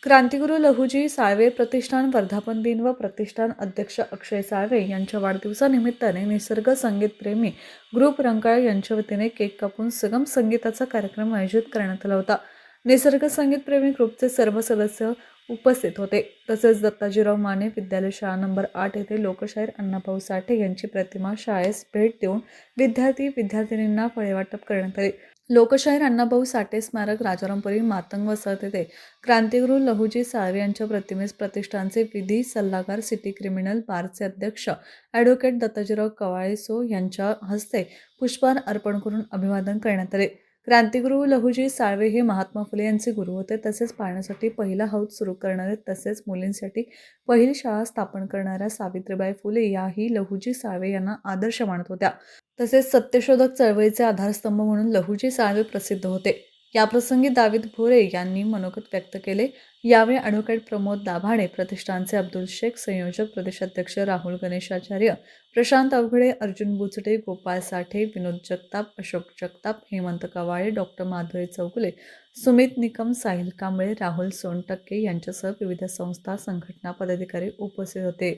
क्रांतिगुरू लहुजी साळवे प्रतिष्ठान वर्धापन दिन व प्रतिष्ठान अध्यक्ष अक्षय साळवे यांच्या वाढदिवसानिमित्ताने निसर्ग संगीतप्रेमी ग्रुप रंकाळ यांच्या वतीने केक कापून सुगम संगीताचा कार्यक्रम आयोजित करण्यात आला होता. निसर्ग संगीतप्रेमी ग्रुपचे सर्व सदस्य उपस्थित होते. तसेच दत्ताजीराव माने विद्यालय शाळा नंबर 8 येथे लोकशाहीर अण्णाभाऊ साठे यांची प्रतिमा शाळेस भेट देऊन विद्यार्थिनींना फळे वाटप करण्यात आले. लोकशाहीर अण्णाभाऊ साठे स्मारक राजारामपुरी मातंग वसाहत येथे क्रांतिगुरू लहुजी साळवे यांच्या प्रतिमेस प्रतिष्ठानचे विधी सल्लागार सिटी क्रिमिनल बारचे अध्यक्ष ॲडव्होकेट दत्ताजीराव कवाळे सो यांच्या हस्ते पुष्पहार अर्पण करून अभिवादन करण्यात आले. क्रांतिगुरू लहुजी साळवे हे महात्मा फुले यांचे गुरु होते. तसेच पाण्यासाठी पहिला हौद सुरू करणारे तसेच मुलींसाठी पहिली शाळा स्थापन करणाऱ्या सावित्रीबाई फुले याही लहुजी साळवे यांना आदर्श मानत होत्या. तसेच सत्यशोधक चळवळीचे आधारस्तंभ म्हणून लहुजी साळवे प्रसिद्ध होते. याप्रसंगी दावीद भोरे यांनी मनोगत व्यक्त केले. यावेळी ॲडव्होकेट प्रमोद दाभाडे, प्रतिष्ठानचे अब्दुल शेख, संयोजक प्रदेशाध्यक्ष राहुल गणेशाचार्य, प्रशांत अवघडे, अर्जुन बुचडे, गोपाळ साठे, विनोद जगताप, अशोक जगताप, हेमंत कवाळे, डॉक्टर माधुरी चौगुले, सुमित निकम, साहिल कांबळे, राहुल सोनटक्के यांच्यासह विविध संस्था, संघटना पदाधिकारी उपस्थित होते.